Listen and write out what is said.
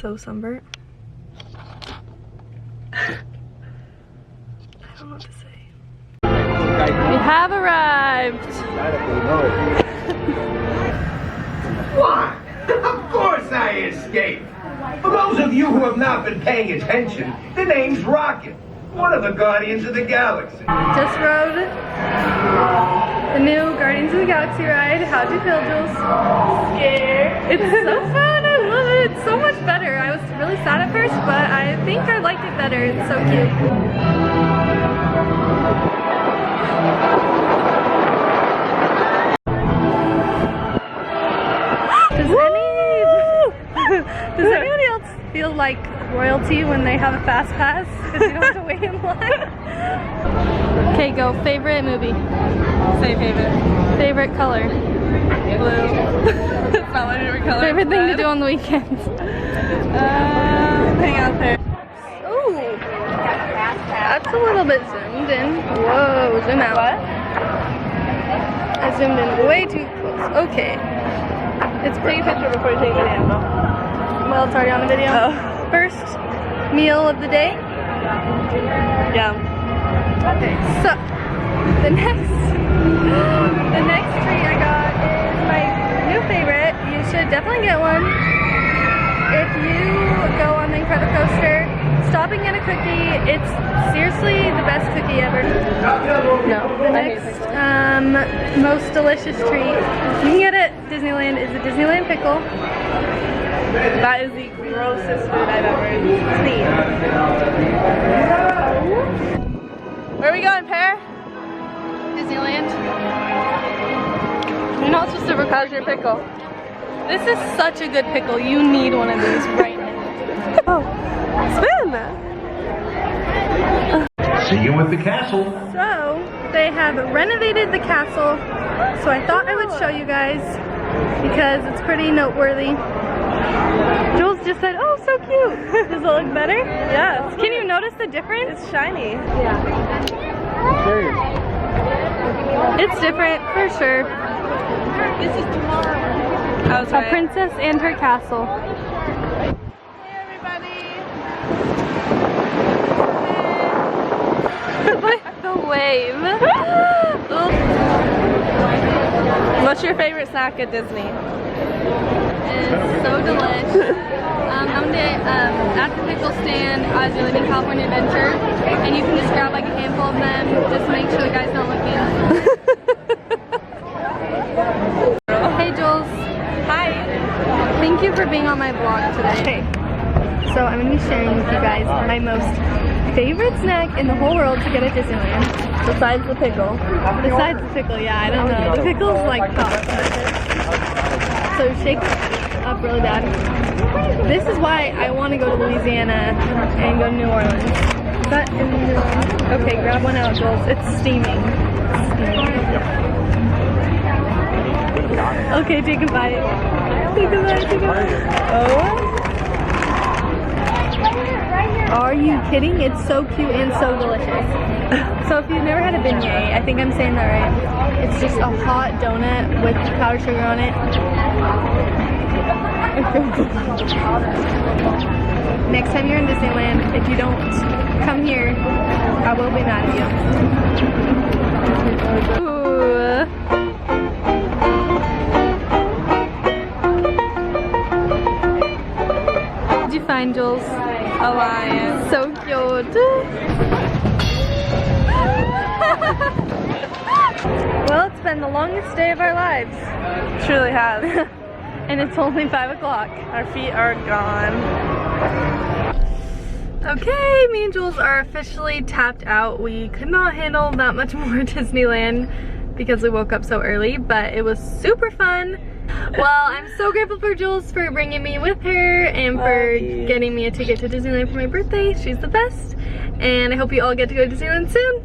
so sunburnt. I don't know what to say. We have arrived. Why? Of course I escaped. For those of you who have not been paying attention, the name's Rocket, one of the Guardians of the Galaxy. Just rode the new Guardians of the Galaxy ride. How'd you feel, Jules? Scared. It's so fun. I love it. It's so much better. I was really sad at first, but I think I liked it better. It's so cute. Does anybody else feel like royalty when they have a fast pass? Because you don't have to wait in line. Okay, go. Favorite movie? Say favorite. Favorite color? Blue. That's not my favorite color. Favorite thing to do on the weekends? Hang out there. Ooh, that's a little bit zoomed in. Whoa, zoom out. What? I zoomed in way too close. Okay. It's Take a picture before you take a video. well, it's already on the video. Oh. First meal of the day. Yeah. Okay, so the next treat I got is my new favorite. You should definitely get one. If you go on the Incredicoaster, stopping at a cookie, it's seriously the best cookie ever. No. The next most delicious treat you can get at Disneyland is a Disneyland pickle. That is the grossest food I've ever seen. Where are we going, Pear? Disneyland. You're not supposed to record your pickle. This is such a good pickle. You need one of these right now. Oh, spin! See you at the castle. So, they have renovated the castle. So I thought I would show you guys because it's pretty noteworthy. Jules just said, oh, so cute. Does it look better? Yes. Can you notice the difference? It's shiny. Yeah. It's different, for sure. This is tomorrow. I was A right. princess and her castle. Hey, everybody. The wave. What's your favorite snack at Disney? It's so delicious. I'm at the pickle stand as you're leaving California Adventure, and you can just grab like a handful of them, just make sure the guy's not looking. Hey Jules. Hi. Thank you for being on my vlog today. So I'm going to be sharing with you guys my most favorite snack in the whole world to get at Disneyland. Besides the pickle. Besides the pickle, yeah, I don't know. The pickle's like top. So shake it up really bad. This is why I want to go to Louisiana and go to New Orleans. Is that in New Orleans? Okay, grab one out, Jules. It's steaming. Okay, take a bite. Take a bite, take a bite. Oh. Are you kidding? It's so cute and so delicious. So if you've never had a beignet, I think I'm saying that right. It's just a hot donut with powdered sugar on it. Next time you're in Disneyland, if you don't come here, I will be mad at you. Ooh. What did you find, Jules? A lion. So cute. Well, it's been the longest day of our lives. Truly has. And it's only 5 o'clock. Our feet are gone. Okay, me and Jules are officially tapped out. We could not handle that much more Disneyland because we woke up so early, but it was super fun. Well, I'm so grateful for Jules for bringing me with her and for getting me a ticket to Disneyland for my birthday. She's the best. And I hope you all get to go to Disneyland soon.